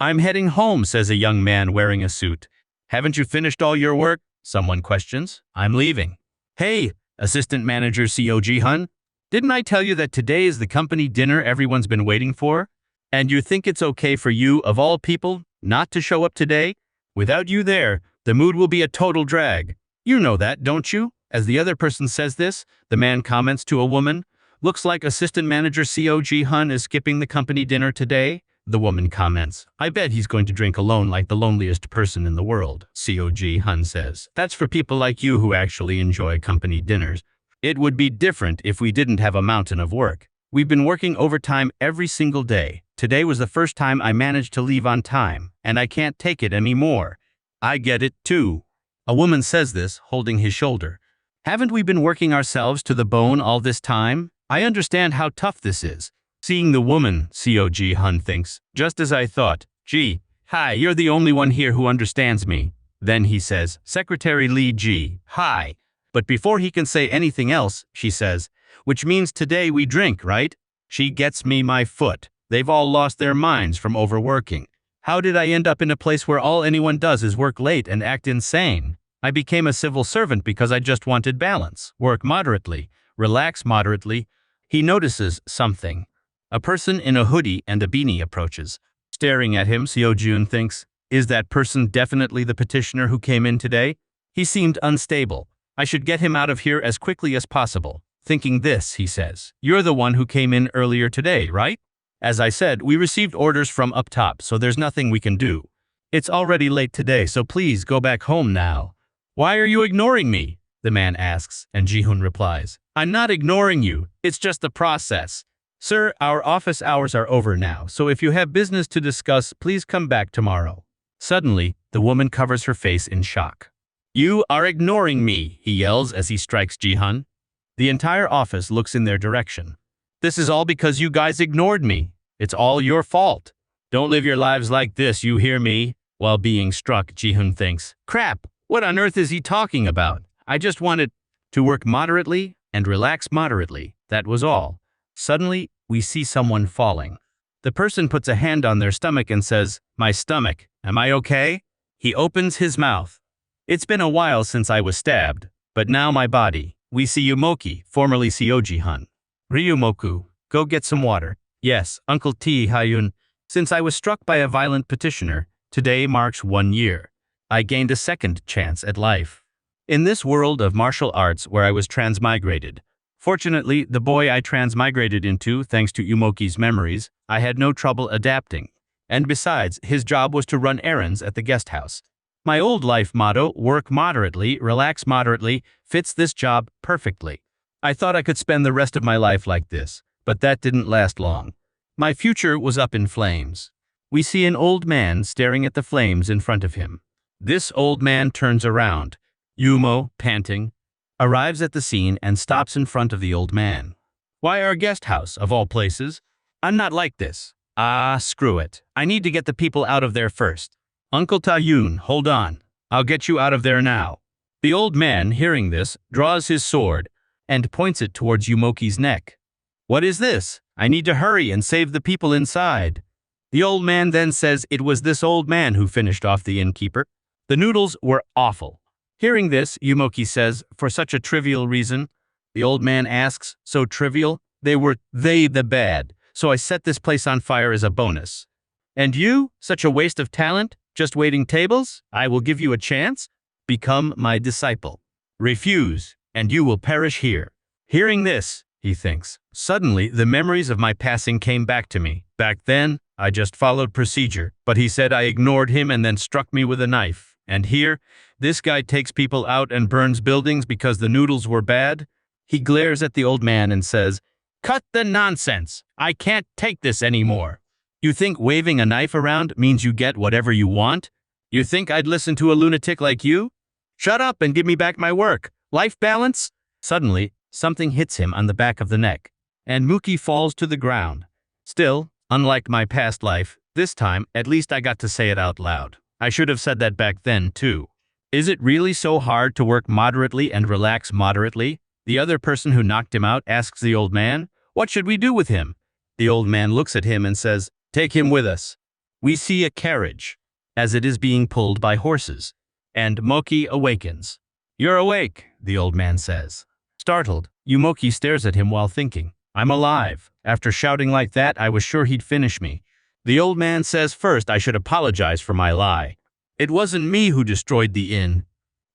I'm heading home, says a young man wearing a suit. Haven't you finished all your work? Someone questions. I'm leaving. Hey, assistant manager CO Ji-hun. Didn't I tell you that today is the company dinner everyone's been waiting for? And you think it's okay for you, of all people, not to show up today? Without you there, the mood will be a total drag. You know that, don't you? As the other person says this, the man comments to a woman, looks like assistant manager CO Ji-hun is skipping the company dinner today. The woman comments, I bet he's going to drink alone like the loneliest person in the world. CO Ji-hun says, that's for people like you who actually enjoy company dinners. It would be different if we didn't have a mountain of work. We've been working overtime every single day. Today was the first time I managed to leave on time, and I can't take it anymore. I get it too. A woman says this, holding his shoulder. Haven't we been working ourselves to the bone all this time? I understand how tough this is. Seeing the woman, CO Ji-hun thinks, just as I thought. Gee, hi, you're the only one here who understands me. Then he says, Secretary Lee Ji, hi. But before he can say anything else, she says, which means today we drink, right? She gets me my foot. They've all lost their minds from overworking. How did I end up in a place where all anyone does is work late and act insane? I became a civil servant because I just wanted balance. Work moderately, relax moderately. He notices something. A person in a hoodie and a beanie approaches. Staring at him, Seo Jun thinks, is that person definitely the petitioner who came in today? He seemed unstable. I should get him out of here as quickly as possible. Thinking this, he says, you're the one who came in earlier today, right? As I said, we received orders from up top, so there's nothing we can do. It's already late today, so please go back home now. Why are you ignoring me? The man asks, and Ji-hun replies, I'm not ignoring you, it's just the process. Sir, our office hours are over now, so if you have business to discuss, please come back tomorrow. Suddenly, the woman covers her face in shock. You are ignoring me, he yells as he strikes Ji-hun. The entire office looks in their direction. This is all because you guys ignored me. It's all your fault. Don't live your lives like this, you hear me? While being struck, Ji-hun thinks, crap, what on earth is he talking about? I just wanted to work moderately and relax moderately, that was all. Suddenly, we see someone falling. The person puts a hand on their stomach and says, my stomach, am I okay? He opens his mouth. It's been a while since I was stabbed, but now my body. We see Yumoki, formerly Seo Ji-hun. Ryumoku, go get some water. Yes, Uncle T. Hyun. Since I was struck by a violent petitioner, today marks 1 year. I gained a second chance at life. In this world of martial arts where I was transmigrated. Fortunately, the boy I transmigrated into, thanks to Yumoki's memories, I had no trouble adapting. And besides, his job was to run errands at the guest house. My old life motto, work moderately, relax moderately, fits this job perfectly. I thought I could spend the rest of my life like this, but that didn't last long. My future was up in flames. We see an old man staring at the flames in front of him. This old man turns around. Yumo, panting, arrives at the scene and stops in front of the old man. Why our guest house, of all places? I'm not like this. Ah, screw it. I need to get the people out of there first. Uncle Ta-yoon, hold on. I'll get you out of there now. The old man, hearing this, draws his sword and points it towards Yumoki's neck. What is this? I need to hurry and save the people inside. The old man then says it was this old man who finished off the innkeeper. The noodles were awful. Hearing this, Yumoki says, for such a trivial reason. The old man asks, so trivial? They the bad, so I set this place on fire as a bonus. And you? Such a waste of talent? Just waiting tables? I will give you a chance. Become my disciple. Refuse, and you will perish here. Hearing this, he thinks, suddenly the memories of my passing came back to me. Back then, I just followed procedure, but he said I ignored him and then struck me with a knife. And here, this guy takes people out and burns buildings because the noodles were bad. He glares at the old man and says, cut the nonsense. I can't take this anymore. You think waving a knife around means you get whatever you want? You think I'd listen to a lunatic like you? Shut up and give me back my work. Life balance? Suddenly, something hits him on the back of the neck, and Mookie falls to the ground. Still, unlike my past life, this time, at least I got to say it out loud. I should have said that back then, too. Is it really so hard to work moderately and relax moderately? The other person who knocked him out asks the old man, what should we do with him? The old man looks at him and says, take him with us. We see a carriage, as it is being pulled by horses, and Moki awakens. "You're awake," the old man says. Startled, Yumoki stares at him while thinking, "I'm alive." After shouting like that, I was sure he'd finish me. The old man says first I should apologize for my lie. It wasn't me who destroyed the inn.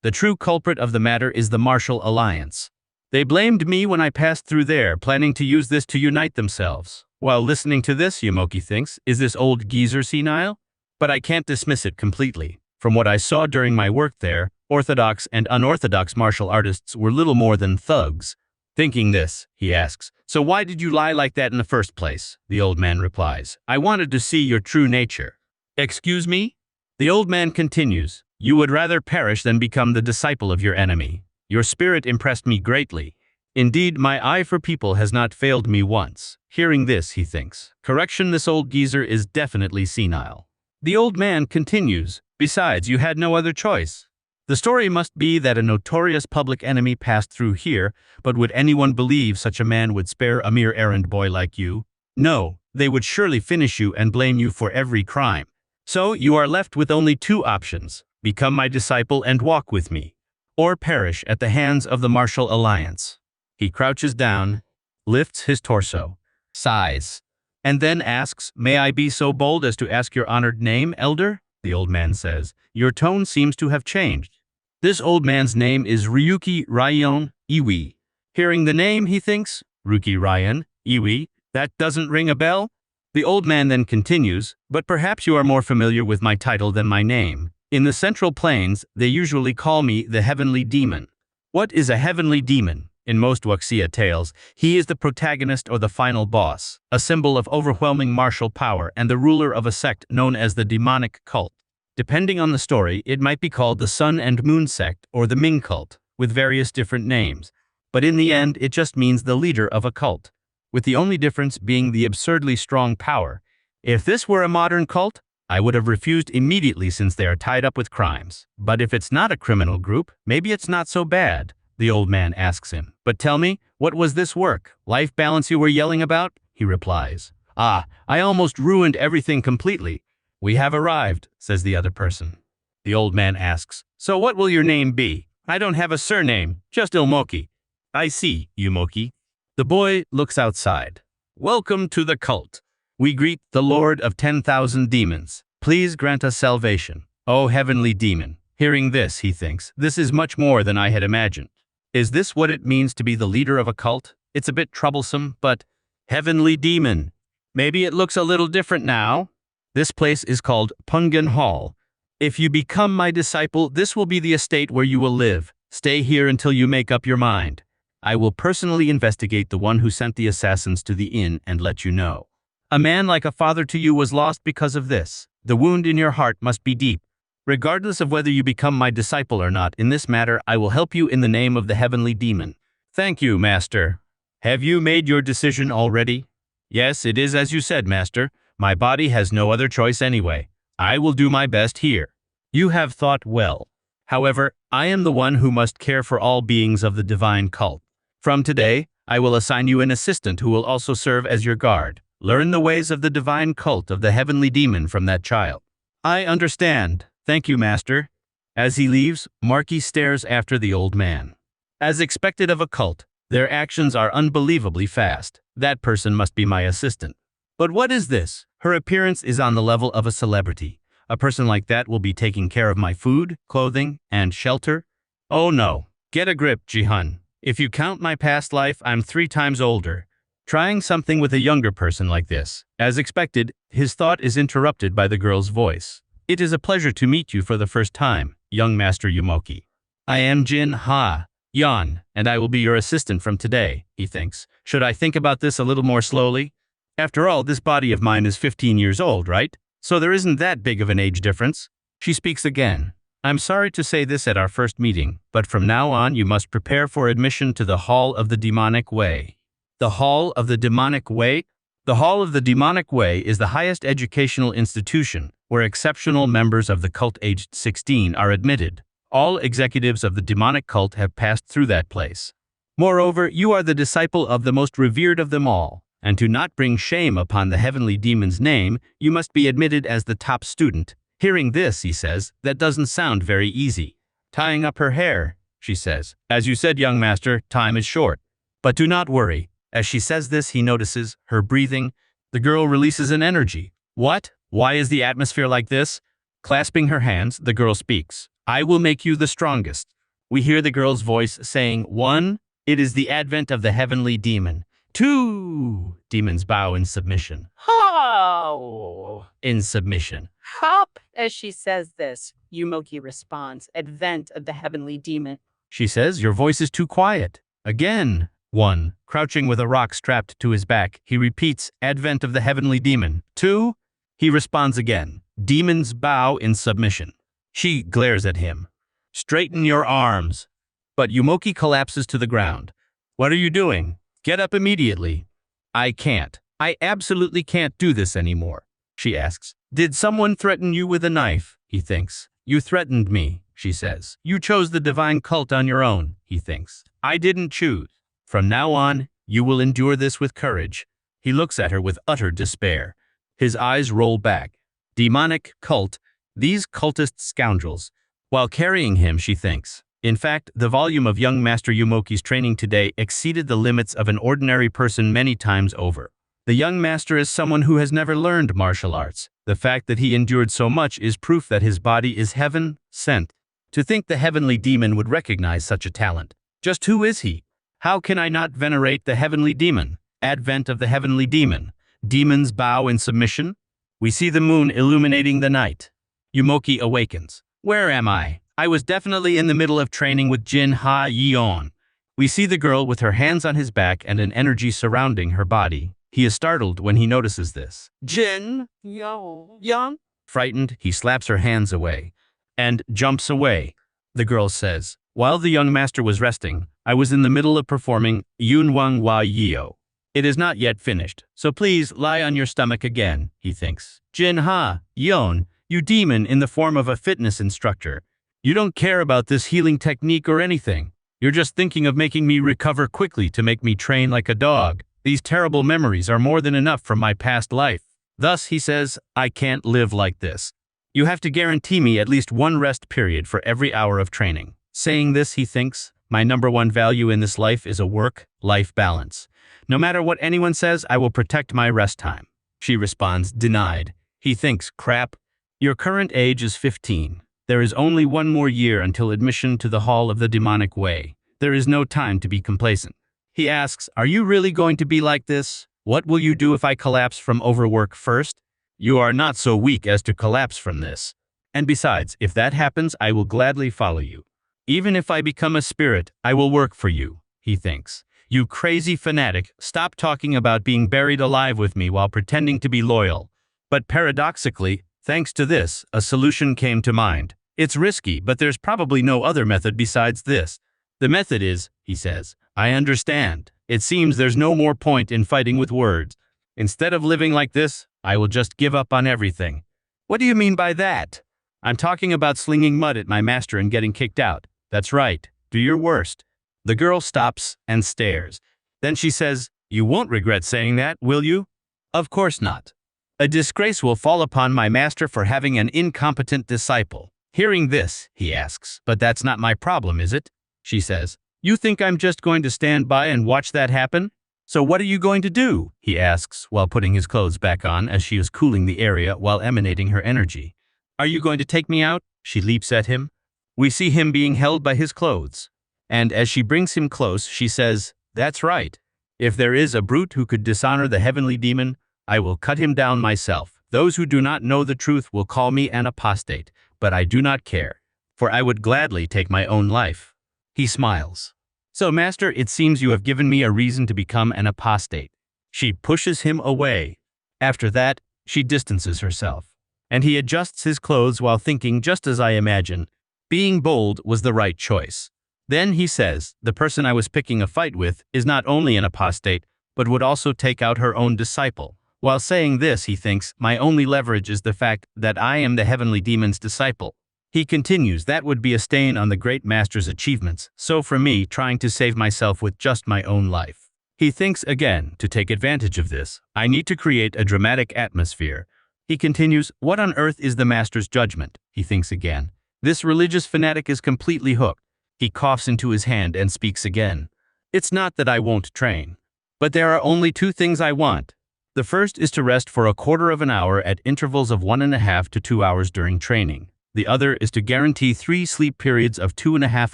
The true culprit of the matter is the Martial Alliance. They blamed me when I passed through there, planning to use this to unite themselves. While listening to this, Yumoki thinks, is this old geezer senile? But I can't dismiss it completely. From what I saw during my work there, orthodox and unorthodox martial artists were little more than thugs. Thinking this, he asks, "So why did you lie like that in the first place?" The old man replies, "I wanted to see your true nature." "Excuse me?" The old man continues, "You would rather perish than become the disciple of your enemy. Your spirit impressed me greatly. Indeed, my eye for people has not failed me once." Hearing this, he thinks, correction, this old geezer is definitely senile. The old man continues, "Besides, you had no other choice. The story must be that a notorious public enemy passed through here, but would anyone believe such a man would spare a mere errand boy like you? No, they would surely finish you and blame you for every crime. So you are left with only two options: become my disciple and walk with me, or perish at the hands of the Martial Alliance." He crouches down, lifts his torso, sighs, and then asks, "May I be so bold as to ask your honored name, elder?" The old man says, "Your tone seems to have changed." This old man's name is Ryuki Ryan Iwi. Hearing the name, he thinks, "Ryuki Ryan Iwi, that doesn't ring a bell?" The old man then continues, "But perhaps you are more familiar with my title than my name. In the Central Plains, they usually call me the Heavenly Demon." What is a Heavenly Demon? In most Wuxia tales, he is the protagonist or the final boss, a symbol of overwhelming martial power and the ruler of a sect known as the demonic cult. Depending on the story, it might be called the Sun and Moon sect or the Ming cult, with various different names. But in the end, it just means the leader of a cult, with the only difference being the absurdly strong power. If this were a modern cult, I would have refused immediately since they are tied up with crimes. But if it's not a criminal group, maybe it's not so bad. The old man asks him, "But tell me, what was this work-life balance you were yelling about?" He replies, "Ah, I almost ruined everything completely." "We have arrived," says the other person. The old man asks, "So what will your name be?" "I don't have a surname, just Ilmoki." "I see, Yumoki." The boy looks outside. "Welcome to the cult. We greet the Lord of 10,000 demons. Please grant us salvation, O heavenly demon." Hearing this, he thinks, this is much more than I had imagined. Is this what it means to be the leader of a cult? It's a bit troublesome, but heavenly demon. Maybe it looks a little different now. This place is called Pungan Hall. If you become my disciple, this will be the estate where you will live. Stay here until you make up your mind. I will personally investigate the one who sent the assassins to the inn and let you know. A man like a father to you was lost because of this. The wound in your heart must be deep. Regardless of whether you become my disciple or not, in this matter, I will help you in the name of the heavenly demon. Thank you, master. Have you made your decision already? Yes, it is as you said, master. My body has no other choice anyway. I will do my best here. You have thought well. However, I am the one who must care for all beings of the divine cult. From today, I will assign you an assistant who will also serve as your guard. Learn the ways of the divine cult of the heavenly demon from that child. I understand. Thank you, master. As he leaves, Marky stares after the old man. As expected of a cult, their actions are unbelievably fast. That person must be my assistant. But what is this? Her appearance is on the level of a celebrity. A person like that will be taking care of my food, clothing, and shelter? Oh no. Get a grip, Ji-hun. If you count my past life, I'm 3 times older. Trying something with a younger person like this. As expected, his thought is interrupted by the girl's voice. It is a pleasure to meet you for the first time, young Master Yumoki. I am Jin Ha Yan, and I will be your assistant from today, he thinks. Should I think about this a little more slowly? After all, this body of mine is 15 years old, right? So there isn't that big of an age difference. She speaks again. I'm sorry to say this at our first meeting, but from now on you must prepare for admission to the Hall of the Demonic Way. The Hall of the Demonic Way? The Hall of the Demonic Way is the highest educational institution where exceptional members of the cult aged 16 are admitted. All executives of the demonic cult have passed through that place. Moreover, you are the disciple of the most revered of them all. And to not bring shame upon the heavenly demon's name, you must be admitted as the top student. Hearing this, he says, that doesn't sound very easy. Tying up her hair, she says. As you said, young master, time is short. But do not worry. As she says this, he notices her breathing. The girl releases an energy. What? Why is the atmosphere like this? Clasping her hands, the girl speaks. I will make you the strongest. We hear the girl's voice saying, 1. It is the advent of the heavenly demon. 2. Demons bow in submission. How? In submission. Hop. As she says this, Yumoki responds, advent of the heavenly demon. She says, your voice is too quiet. Again. 1. Crouching with a rock strapped to his back, he repeats, advent of the heavenly demon. 2. He responds again, demons bow in submission. She glares at him. Straighten your arms. But Yumoki collapses to the ground. What are you doing? Get up immediately. I can't. I absolutely can't do this anymore, she asks. Did someone threaten you with a knife? He thinks. You threatened me, she says. You chose the divine cult on your own, he thinks. I didn't choose. From now on, you will endure this with courage. He looks at her with utter despair. His eyes roll back. Demonic cult, these cultist scoundrels. While carrying him, she thinks. In fact, the volume of young Master Yumoki's training today exceeded the limits of an ordinary person many times over. The young master is someone who has never learned martial arts. The fact that he endured so much is proof that his body is heaven sent. To think the heavenly demon would recognize such a talent. Just who is he? How can I not venerate the heavenly demon? Advent of the heavenly demon. Demons bow in submission. We see the moon illuminating the night. Yumoki awakens. Where am I? I was definitely in the middle of training with Jin Ha Yeon. We see the girl with her hands on his back and an energy surrounding her body. He is startled when he notices this. Jin Yeon? Frightened, he slaps her hands away and jumps away. The girl says, while the young master was resting, I was in the middle of performing Yunwang Wa Yeo. It is not yet finished, so please lie on your stomach again, he thinks. Jin Ha Yeon, you demon in the form of a fitness instructor. You don't care about this healing technique or anything. You're just thinking of making me recover quickly to make me train like a dog. These terrible memories are more than enough from my past life. Thus, he says, I can't live like this. You have to guarantee me at least one rest period for every hour of training. Saying this, he thinks, my number one value in this life is a work-life balance. No matter what anyone says, I will protect my rest time. She responds, denied. He thinks, crap. Your current age is 15. There is only one more year until admission to the Hall of the Demonic Way. There is no time to be complacent. He asks, are you really going to be like this? What will you do if I collapse from overwork first? You are not so weak as to collapse from this. And besides, if that happens, I will gladly follow you. Even if I become a spirit, I will work for you, he thinks. You crazy fanatic, stop talking about being buried alive with me while pretending to be loyal. But paradoxically, thanks to this, a solution came to mind. It's risky, but there's probably no other method besides this. The method is, he says, I understand. It seems there's no more point in fighting with words. Instead of living like this, I will just give up on everything. What do you mean by that? I'm talking about slinging mud at my master and getting kicked out. That's right. Do your worst. The girl stops and stares. Then she says, you won't regret saying that, will you? Of course not. A disgrace will fall upon my master for having an incompetent disciple. Hearing this, he asks, but that's not my problem, is it? She says, you think I'm just going to stand by and watch that happen? So what are you going to do? He asks while putting his clothes back on as she is cooling the area while emanating her energy. Are you going to take me out? She leaps at him. We see him being held by his clothes. And as she brings him close, she says, that's right. If there is a brute who could dishonor the heavenly demon, I will cut him down myself. Those who do not know the truth will call me an apostate, but I do not care, for I would gladly take my own life. He smiles. So, master, it seems you have given me a reason to become an apostate. She pushes him away. After that, she distances herself. And he adjusts his clothes while thinking, just as I imagine, being bold was the right choice. Then he says, the person I was picking a fight with is not only an apostate, but would also take out her own disciple. While saying this, he thinks, my only leverage is the fact that I am the heavenly demon's disciple. He continues, that would be a stain on the great master's achievements, so for me, trying to save myself with just my own life. He thinks again to take advantage of this. I need to create a dramatic atmosphere. He continues, what on earth is the master's judgment? He thinks again. This religious fanatic is completely hooked. He coughs into his hand and speaks again. It's not that I won't train. But there are only two things I want. The first is to rest for a quarter of an hour at intervals of 1.5 to 2 hours during training. The other is to guarantee 3 sleep periods of 2.5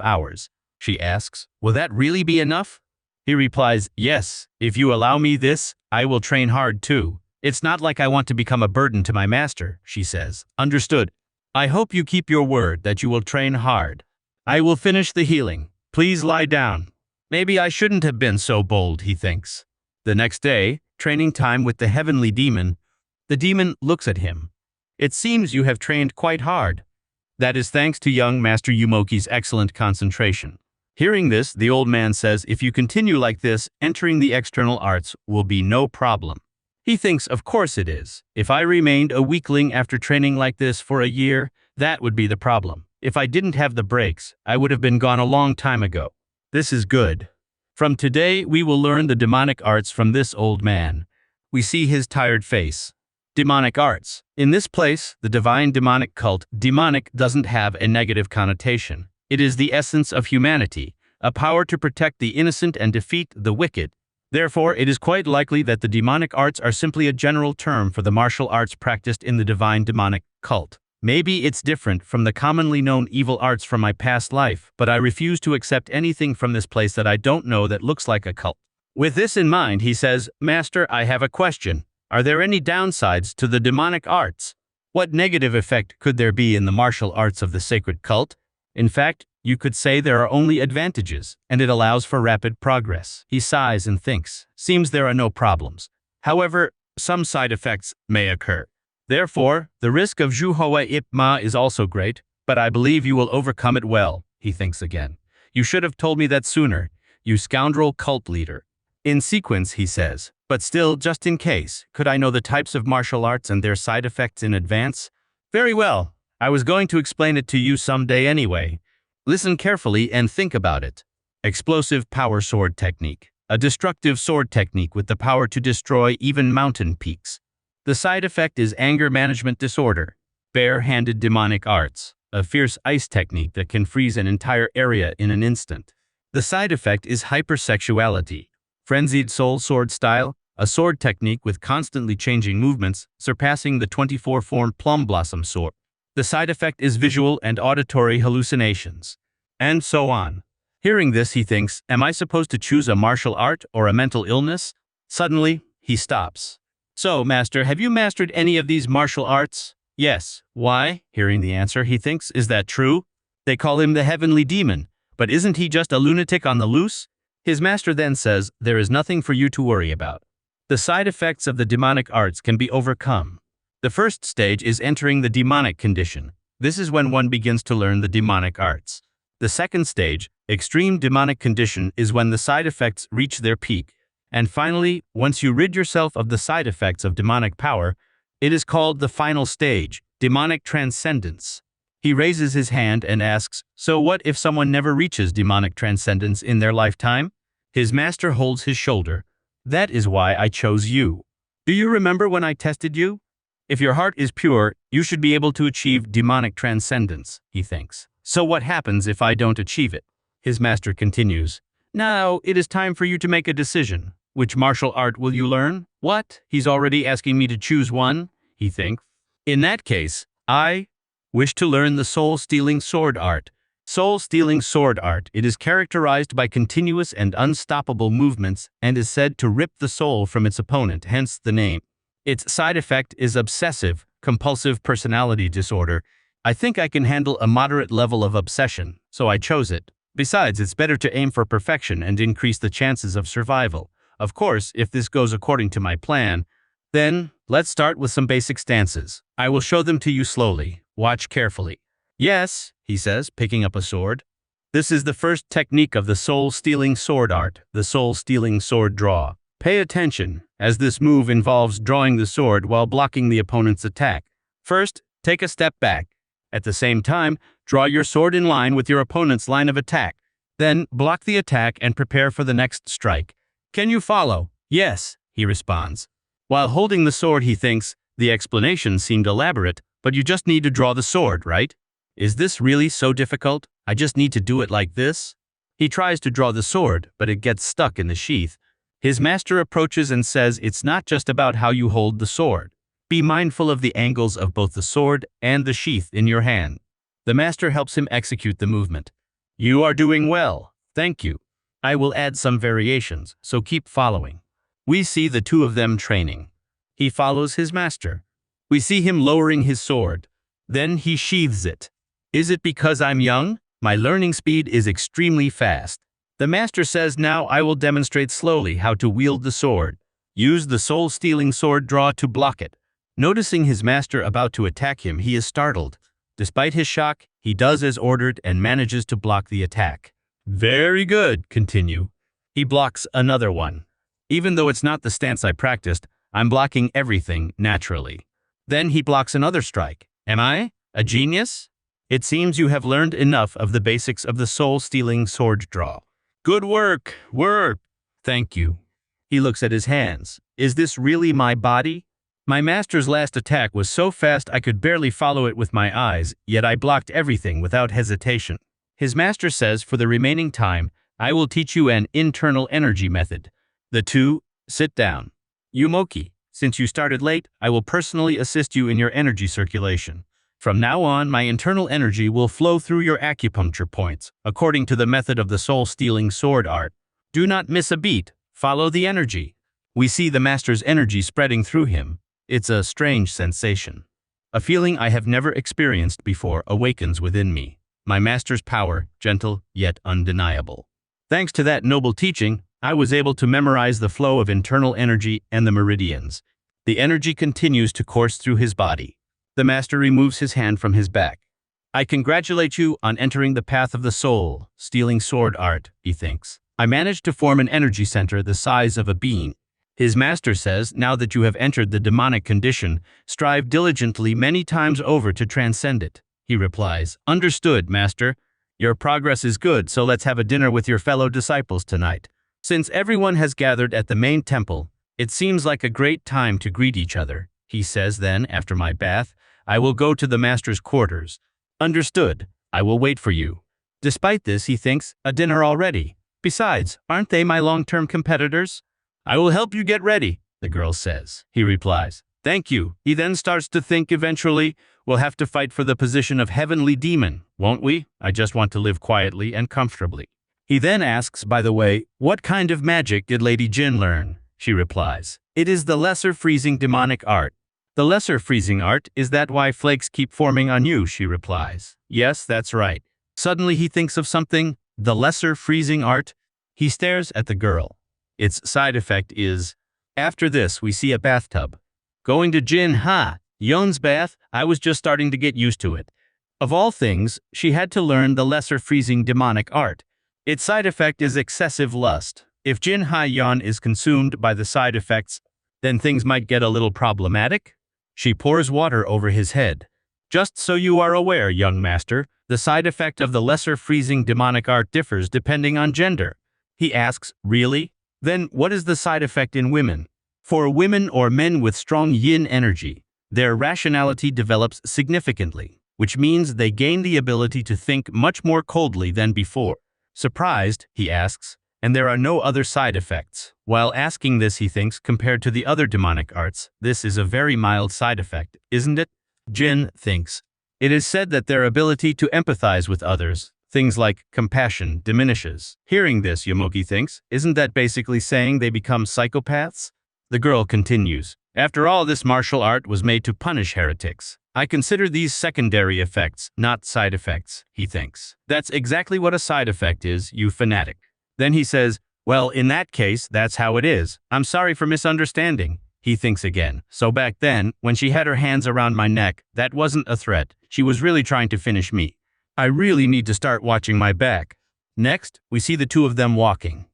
hours. She asks, will that really be enough? He replies, yes, if you allow me this, I will train hard too. It's not like I want to become a burden to my master, she says. Understood. I hope you keep your word that you will train hard. I will finish the healing. Please lie down. Maybe I shouldn't have been so bold, he thinks. The next day, training time with the heavenly demon. The demon looks at him. It seems you have trained quite hard. That is thanks to young Master Yumoki's excellent concentration. Hearing this, the old man says if you continue like this, entering the external arts will be no problem. He thinks of course it is. If I remained a weakling after training like this for a year, that would be the problem. If I didn't have the breaks, I would have been gone a long time ago. This is good. From today, we will learn the demonic arts from this old man. We see his tired face. Demonic arts. In this place, the divine demonic cult, demonic doesn't have a negative connotation. It is the essence of humanity, a power to protect the innocent and defeat the wicked. Therefore, it is quite likely that the demonic arts are simply a general term for the martial arts practiced in the divine demonic cult. Maybe it's different from the commonly known evil arts from my past life, but I refuse to accept anything from this place that I don't know that looks like a cult. With this in mind, he says, Master, I have a question. Are there any downsides to the demonic arts? What negative effect could there be in the martial arts of the sacred cult? In fact, you could say there are only advantages, and it allows for rapid progress. He sighs and thinks. Seems there are no problems. However, some side effects may occur. Therefore, the risk of Zhuhua Ipma is also great, but I believe you will overcome it well, he thinks again. You should have told me that sooner, you scoundrel cult leader. In sequence, he says, but still, just in case, could I know the types of martial arts and their side effects in advance? Very well. I was going to explain it to you someday anyway. Listen carefully and think about it. Explosive power sword technique. A destructive sword technique with the power to destroy even mountain peaks. The side effect is anger management disorder. Bare-handed demonic arts. A fierce ice technique that can freeze an entire area in an instant. The side effect is hypersexuality. Frenzied soul sword style. A sword technique with constantly changing movements, surpassing the 24-form plum blossom sword. The side effect is visual and auditory hallucinations. And so on. Hearing this, he thinks, am I supposed to choose a martial art or a mental illness? Suddenly, he stops. So, Master, have you mastered any of these martial arts? Yes. Why? Hearing the answer, he thinks, is that true? They call him the heavenly demon, but isn't he just a lunatic on the loose? His master then says, there is nothing for you to worry about. The side effects of the demonic arts can be overcome. The first stage is entering the demonic condition. This is when one begins to learn the demonic arts. The second stage, extreme demonic condition, is when the side effects reach their peak. And finally, once you rid yourself of the side effects of demonic power, it is called the final stage, demonic transcendence. He raises his hand and asks, so what if someone never reaches demonic transcendence in their lifetime? His master holds his shoulder. That is why I chose you. Do you remember when I tested you? If your heart is pure, you should be able to achieve demonic transcendence, he thinks. So what happens if I don't achieve it? His master continues, now it is time for you to make a decision. Which martial art will you learn? What? He's already asking me to choose one, he thinks. In that case, I wish to learn the soul-stealing sword art. Soul-stealing sword art. It is characterized by continuous and unstoppable movements and is said to rip the soul from its opponent, hence the name. Its side effect is obsessive, compulsive personality disorder. I think I can handle a moderate level of obsession, so I chose it. Besides, it's better to aim for perfection and increase the chances of survival. Of course, if this goes according to my plan, then let's start with some basic stances. I will show them to you slowly. Watch carefully. Yes, he says, picking up a sword. This is the first technique of the soul-stealing sword art, the soul-stealing sword draw. Pay attention, as this move involves drawing the sword while blocking the opponent's attack. First, take a step back. At the same time, draw your sword in line with your opponent's line of attack. Then, block the attack and prepare for the next strike. Can you follow? Yes, he responds. While holding the sword, he thinks, the explanation seemed elaborate, but you just need to draw the sword, right? Is this really so difficult? I just need to do it like this? He tries to draw the sword, but it gets stuck in the sheath. His master approaches and says it's not just about how you hold the sword. Be mindful of the angles of both the sword and the sheath in your hand. The master helps him execute the movement. You are doing well. Thank you. I will add some variations, so keep following. We see the two of them training. He follows his master. We see him lowering his sword. Then he sheathes it. Is it because I'm young? My learning speed is extremely fast. The master says now I will demonstrate slowly how to wield the sword. Use the soul-stealing sword draw to block it. Noticing his master about to attack him, he is startled. Despite his shock, he does as ordered and manages to block the attack. Very good, continue. He blocks another one. Even though it's not the stance I practiced, I'm blocking everything naturally. Then he blocks another strike. Am I a genius? It seems you have learned enough of the basics of the soul-stealing sword draw. Good work, work. Thank you. He looks at his hands. Is this really my body? My master's last attack was so fast I could barely follow it with my eyes, yet I blocked everything without hesitation. His master says for the remaining time, I will teach you an internal energy method. The two, sit down. Yumoki, since you started late, I will personally assist you in your energy circulation. From now on, my internal energy will flow through your acupuncture points, according to the method of the soul-stealing sword art. Do not miss a beat. Follow the energy. We see the master's energy spreading through him. It's a strange sensation. A feeling I have never experienced before awakens within me. My master's power, gentle yet undeniable. Thanks to that noble teaching, I was able to memorize the flow of internal energy and the meridians. The energy continues to course through his body. The master removes his hand from his back. I congratulate you on entering the path of the soul, stealing sword art, he thinks. I managed to form an energy center the size of a bean. His master says, now that you have entered the demonic condition, strive diligently many times over to transcend it. He replies, understood, master. Your progress is good, so let's have a dinner with your fellow disciples tonight. Since everyone has gathered at the main temple, it seems like a great time to greet each other. He says then, after my bath, I will go to the master's quarters. Understood. I will wait for you. Despite this, he thinks, a dinner already. Besides, aren't they my long-term competitors? I will help you get ready, the girl says. He replies, thank you. He then starts to think eventually, we'll have to fight for the position of heavenly demon, won't we? I just want to live quietly and comfortably. He then asks, by the way, what kind of magic did Lady Jin learn? She replies, it is the lesser freezing demonic art. The lesser freezing art, is that why flakes keep forming on you? She replies. Yes, that's right. Suddenly he thinks of something, the lesser freezing art. He stares at the girl. Its side effect is, after this we see a bathtub. Going to Jin Ha Yeon's bath, I was just starting to get used to it. Of all things, she had to learn the lesser freezing demonic art. Its side effect is excessive lust. If Jin Ha Yeon is consumed by the side effects, then things might get a little problematic. She pours water over his head. Just so you are aware, young master, the side effect of the lesser freezing demonic art differs depending on gender. He asks, really? Then what is the side effect in women? For women or men with strong yin energy, their rationality develops significantly, which means they gain the ability to think much more coldly than before. Surprised, he asks, and there are no other side effects. While asking this, he thinks, compared to the other demonic arts, this is a very mild side effect, isn't it? Jin thinks. It is said that their ability to empathize with others, things like compassion, diminishes. Hearing this, Yumoki thinks, isn't that basically saying they become psychopaths? The girl continues. After all, this martial art was made to punish heretics. I consider these secondary effects, not side effects, he thinks. That's exactly what a side effect is, you fanatic. Then he says, well, in that case, that's how it is. I'm sorry for misunderstanding. He thinks again. So back then, when she had her hands around my neck, that wasn't a threat. She was really trying to finish me. I really need to start watching my back. Next, we see the two of them walking.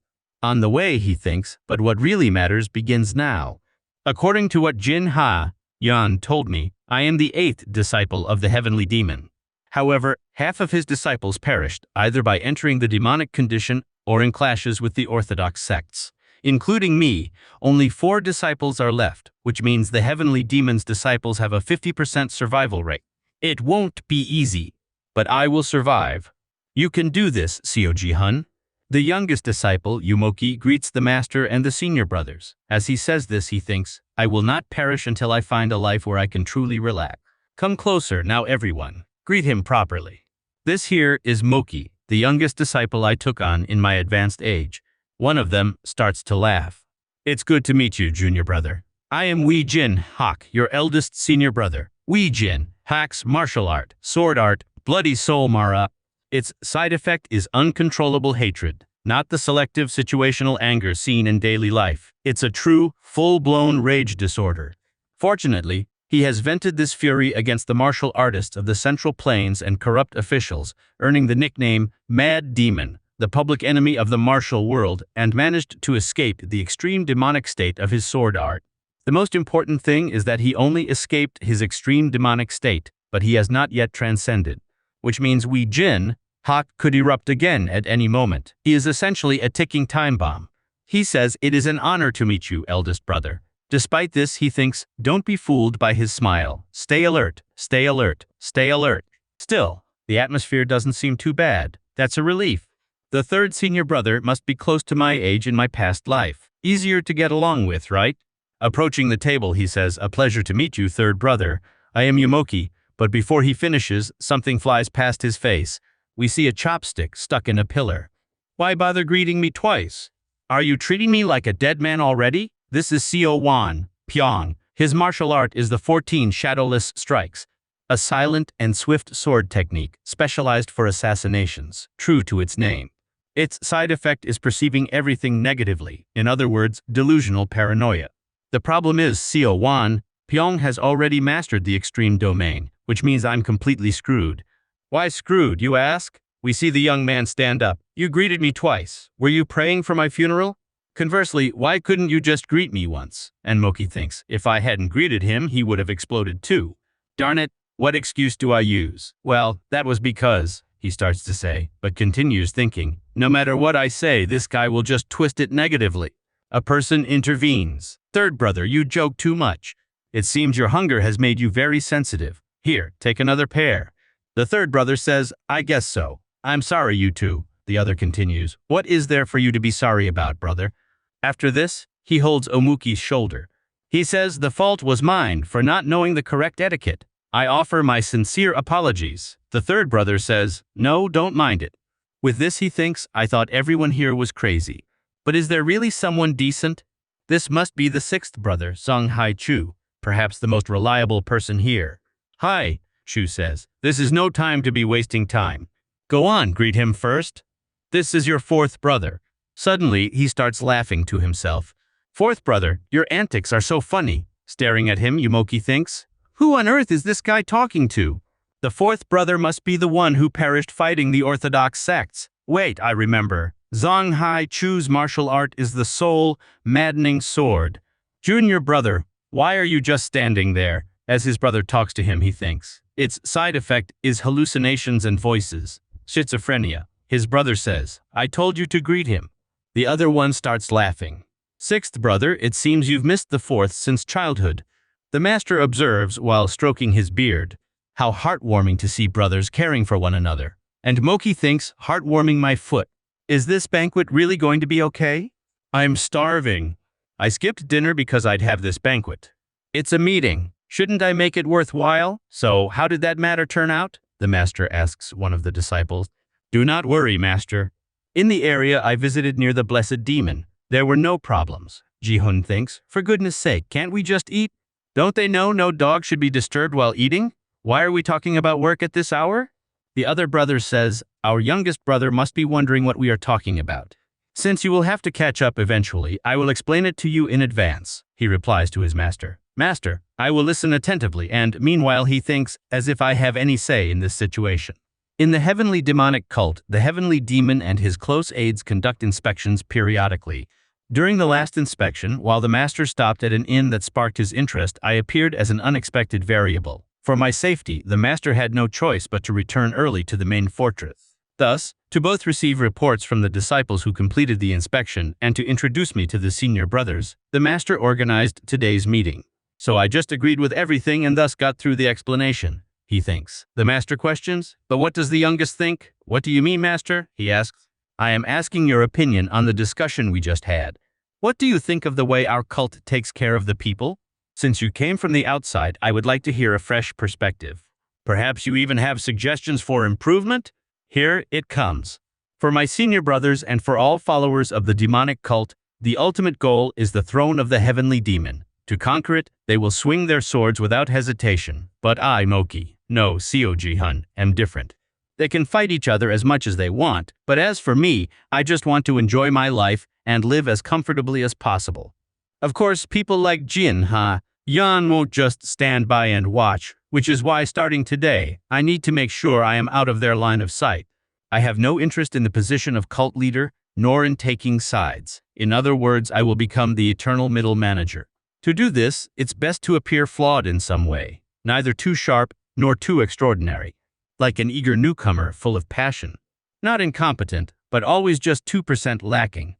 On the way, he thinks, but what really matters begins now. According to what Jin Ha Yeon told me, I am the 8th disciple of the heavenly demon. However, half of his disciples perished, either by entering the demonic condition or in clashes with the orthodox sects. Including me, only 4 disciples are left, which means the heavenly demon's disciples have a 50% survival rate. It won't be easy, but I will survive. You can do this, Cog-hun. The youngest disciple, Yumoki, greets the master and the senior brothers. As he says this, he thinks, I will not perish until I find a life where I can truly relax. Come closer, now everyone. Greet him properly. This here is Moki, the youngest disciple I took on in my advanced age. One of them starts to laugh. It's good to meet you, junior brother. I am Wee Jin Hak, your eldest senior brother. Wee Jin Hak's martial art, sword art, bloody soul Mara. Its side effect is uncontrollable hatred, not the selective situational anger seen in daily life. It's a true, full-blown rage disorder. Fortunately, he has vented this fury against the martial artists of the Central Plains and corrupt officials, earning the nickname Mad Demon, the public enemy of the martial world, and managed to escape the extreme demonic state of his sword art. The most important thing is that he only escaped his extreme demonic state, but he has not yet transcended, which means Wee Jin Hak could erupt again at any moment. He is essentially a ticking time bomb. He says, it is an honor to meet you, eldest brother. Despite this, he thinks, don't be fooled by his smile. Stay alert, stay alert, stay alert. Still, the atmosphere doesn't seem too bad. That's a relief. The third senior brother must be close to my age in my past life. Easier to get along with, right? Approaching the table, he says, a pleasure to meet you, third brother. I am Yumoki, but before he finishes, something flies past his face. We see a chopstick stuck in a pillar. Why bother greeting me twice? Are you treating me like a dead man already? This is Seo Wan, Pyong. His martial art is the 14 shadowless strikes, a silent and swift sword technique specialized for assassinations, true to its name. Its side effect is perceiving everything negatively, in other words, delusional paranoia. The problem is Seo Wan, Pyong has already mastered the extreme domain, which means I'm completely screwed. Why screwed, you ask? We see the young man stand up. You greeted me twice. Were you praying for my funeral? Conversely, why couldn't you just greet me once? And Moki thinks, if I hadn't greeted him, he would have exploded too. Darn it, what excuse do I use? Well, that was because, he starts to say, but continues thinking, no matter what I say, this guy will just twist it negatively. A person intervenes. Third brother, you joke too much. It seems your hunger has made you very sensitive. Here, take another pair. The third brother says, I guess so. I'm sorry, you two. The other continues, what is there for you to be sorry about, brother? After this, he holds Omuki's shoulder. He says, the fault was mine for not knowing the correct etiquette. I offer my sincere apologies. The third brother says, no, don't mind it. With this he thinks, I thought everyone here was crazy. But is there really someone decent? This must be the sixth brother, Song Hai Chu, perhaps the most reliable person here. Hi, Chu says, this is no time to be wasting time. Go on, greet him first. This is your fourth brother. Suddenly, he starts laughing to himself. Fourth brother, your antics are so funny. Staring at him, Yumoki thinks, who on earth is this guy talking to? The fourth brother must be the one who perished fighting the orthodox sects. Wait, I remember. Zhang Hai Chu's martial art is the soul, maddening sword. Junior brother, why are you just standing there? As his brother talks to him, he thinks. Its side effect is hallucinations and voices. Schizophrenia. His brother says, I told you to greet him. The other one starts laughing. Sixth brother, it seems you've missed the fourth since childhood. The master observes, while stroking his beard, how heartwarming to see brothers caring for one another. And Moki thinks, heartwarming my foot. Is this banquet really going to be okay? I'm starving. I skipped dinner because I'd have this banquet. It's a meeting. Shouldn't I make it worthwhile? So, how did that matter turn out? The master asks one of the disciples. Do not worry, master. In the area I visited near the blessed demon, there were no problems. Ji-hun thinks, for goodness sake, can't we just eat? Don't they know no dog should be disturbed while eating? Why are we talking about work at this hour? The other brother says, our youngest brother must be wondering what we are talking about. Since you will have to catch up eventually, I will explain it to you in advance, he replies to his master. Master, I will listen attentively, and meanwhile he thinks, as if I have any say in this situation. In the heavenly demonic cult, the heavenly demon and his close aides conduct inspections periodically. During the last inspection, while the master stopped at an inn that sparked his interest, I appeared as an unexpected variable. For my safety, the master had no choice but to return early to the main fortress. Thus, to both receive reports from the disciples who completed the inspection and to introduce me to the senior brothers. The master organized today's meeting. So I just agreed with everything and thus got through the explanation, he thinks. The master questions, but what does the youngest think? What do you mean, master? He asks. I am asking your opinion on the discussion we just had. What do you think of the way our cult takes care of the people? Since you came from the outside, I would like to hear a fresh perspective. Perhaps you even have suggestions for improvement? Here it comes. For my senior brothers and for all followers of the demonic cult, the ultimate goal is the throne of the heavenly demon. To conquer it, they will swing their swords without hesitation. But I, Moki, no, Cog-hun, am different. They can fight each other as much as they want, but as for me, I just want to enjoy my life and live as comfortably as possible. Of course, people like Yan won't just stand by and watch, which is why starting today, I need to make sure I am out of their line of sight. I have no interest in the position of cult leader, nor in taking sides. In other words, I will become the eternal middle manager. To do this, it's best to appear flawed in some way, neither too sharp nor too extraordinary. Like an eager newcomer full of passion. Not incompetent, but always just 2% lacking.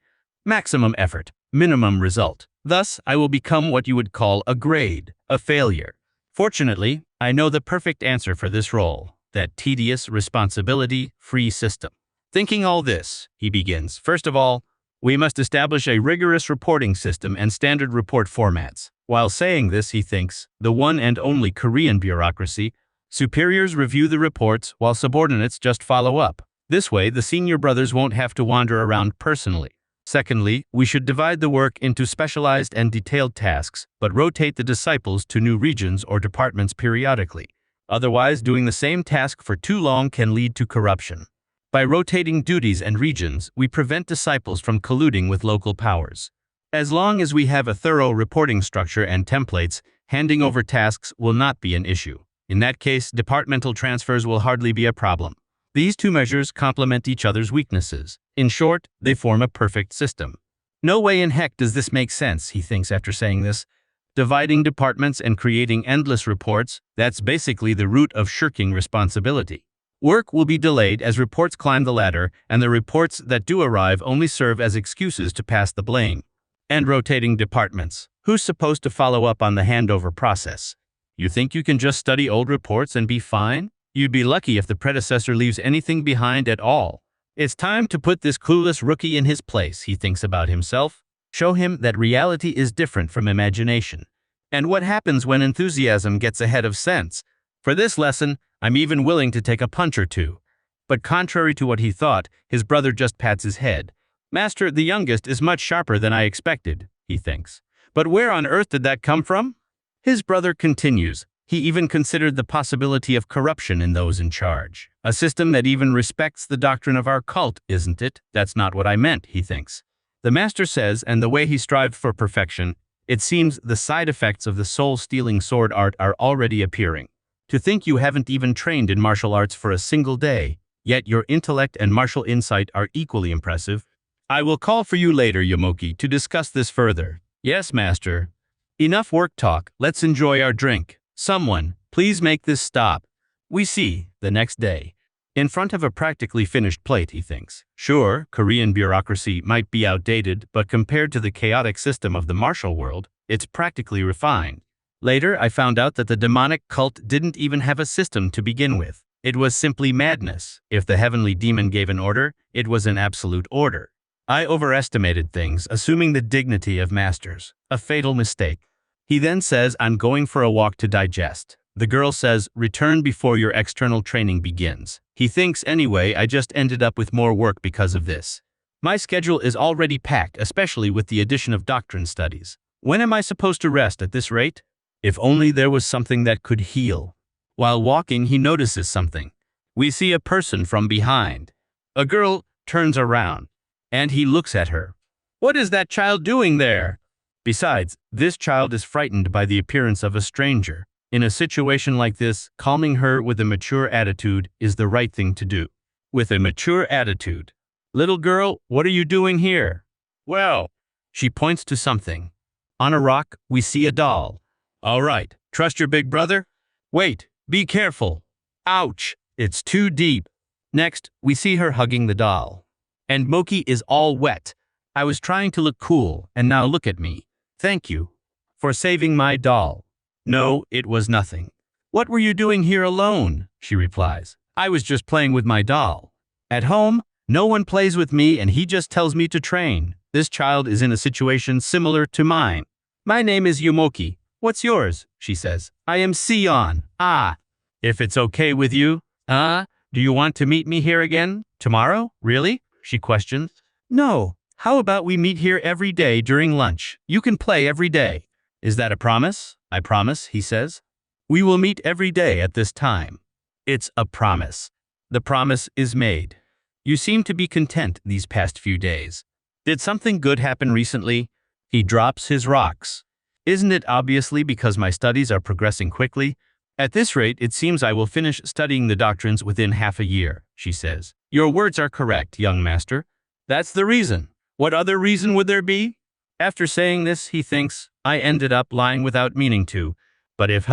Maximum effort, minimum result. Thus, I will become what you would call a grade, a failure. Fortunately, I know the perfect answer for this role, that tedious, responsibility-free system. Thinking all this, he begins, first of all, we must establish a rigorous reporting system and standard report formats. While saying this, he thinks, the one and only Korean bureaucracy, superiors review the reports while subordinates just follow up. This way, the senior brothers won't have to wander around personally. Secondly, we should divide the work into specialized and detailed tasks, but rotate the disciples to new regions or departments periodically. Otherwise, doing the same task for too long can lead to corruption. By rotating duties and regions, we prevent disciples from colluding with local powers. As long as we have a thorough reporting structure and templates, handing over tasks will not be an issue. In that case, departmental transfers will hardly be a problem. These two measures complement each other's weaknesses. In short, they form a perfect system. No way in heck does this make sense, he thinks after saying this. Dividing departments and creating endless reports, that's basically the root of shirking responsibility. Work will be delayed as reports climb the ladder, and the reports that do arrive only serve as excuses to pass the blame. And rotating departments. Who's supposed to follow up on the handover process? You think you can just study old reports and be fine? You'd be lucky if the predecessor leaves anything behind at all. It's time to put this clueless rookie in his place, he thinks about himself. Show him that reality is different from imagination. And what happens when enthusiasm gets ahead of sense? For this lesson, I'm even willing to take a punch or two. But contrary to what he thought, his brother just pats his head. Master, the youngest, is much sharper than I expected, he thinks. But where on earth did that come from? His brother continues. He even considered the possibility of corruption in those in charge. A system that even respects the doctrine of our cult, isn't it? That's not what I meant, he thinks. The master says, and the way he strived for perfection, it seems the side effects of the soul-stealing sword art are already appearing. To think you haven't even trained in martial arts for a single day, yet your intellect and martial insight are equally impressive. I will call for you later, Yamoki, to discuss this further. Yes, master. Enough work talk, let's enjoy our drink. Someone, please make this stop. We see, the next day. In front of a practically finished plate, he thinks. Sure, Korean bureaucracy might be outdated, but compared to the chaotic system of the martial world, it's practically refined. Later, I found out that the demonic cult didn't even have a system to begin with. It was simply madness. If the heavenly demon gave an order, it was an absolute order. I overestimated things, assuming the dignity of masters. A fatal mistake. He then says, I'm going for a walk to digest. The girl says, return before your external training begins. He thinks, anyway, I just ended up with more work because of this. My schedule is already packed, especially with the addition of doctrine studies. When am I supposed to rest at this rate? If only there was something that could heal. While walking, he notices something. We see a person from behind. A girl turns around, and he looks at her. What is that child doing there? Besides, this child is frightened by the appearance of a stranger. In a situation like this, calming her with a mature attitude is the right thing to do. With a mature attitude. Little girl, what are you doing here? Well, she points to something. On a rock, we see a doll. All right, trust your big brother? Wait, be careful. Ouch, it's too deep. Next, we see her hugging the doll. And Moki is all wet. I was trying to look cool, and now look at me. Thank you for saving my doll. No, it was nothing. What were you doing here alone? She replies. I was just playing with my doll. At home, no one plays with me and he just tells me to train. This child is in a situation similar to mine. My name is Yumoki. What's yours? She says. I am Sion. Ah. If it's okay with you. Do you want to meet me here again? Tomorrow? Really? She questions. No. How about we meet here every day during lunch? You can play every day. Is that a promise? I promise, he says. We will meet every day at this time. It's a promise. The promise is made. You seem to be content these past few days. Did something good happen recently? He drops his rocks. Isn't it obviously because my studies are progressing quickly? At this rate, it seems I will finish studying the doctrines within half a year, she says. Your words are correct, young master. That's the reason. What other reason would there be? After saying this, he thinks, I ended up lying without meaning to. But if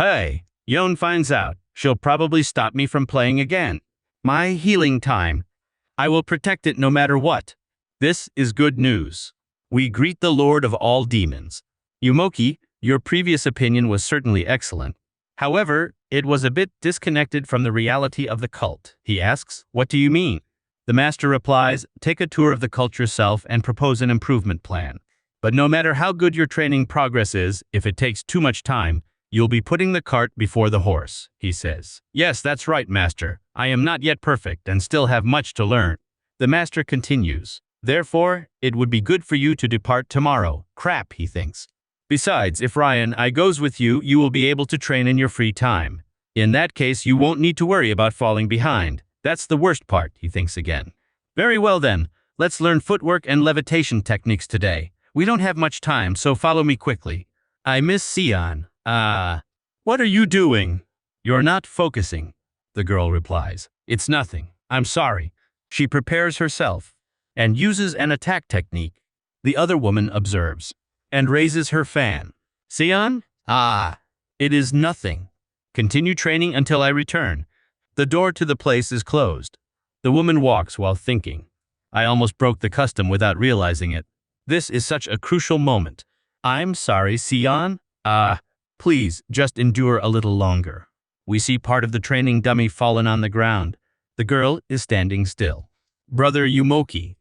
Yon finds out, she'll probably stop me from playing again. My healing time. I will protect it no matter what. This is good news. We greet the Lord of all demons. Yumoki, your previous opinion was certainly excellent. However, it was a bit disconnected from the reality of the cult. He asks, what do you mean? The master replies, take a tour of the cult yourself and propose an improvement plan. But no matter how good your training progress is, if it takes too much time, you'll be putting the cart before the horse, he says. Yes, that's right, master. I am not yet perfect and still have much to learn. The master continues. Therefore, it would be good for you to depart tomorrow. Crap, he thinks. Besides, if I goes with you, you will be able to train in your free time. In that case, you won't need to worry about falling behind. That's the worst part, he thinks again. Very well then, let's learn footwork and levitation techniques today. We don't have much time, so follow me quickly. I miss Sion. What are you doing? You're not focusing, the girl replies. It's nothing. I'm sorry. She prepares herself and uses an attack technique. The other woman observes and raises her fan. Sion? It is nothing. Continue training until I return. The door to the place is closed. The woman walks while thinking. I almost broke the custom without realizing it. This is such a crucial moment. I'm sorry, Sion. Please, just endure a little longer. We see part of the training dummy fallen on the ground. The girl is standing still. Brother Yumoki,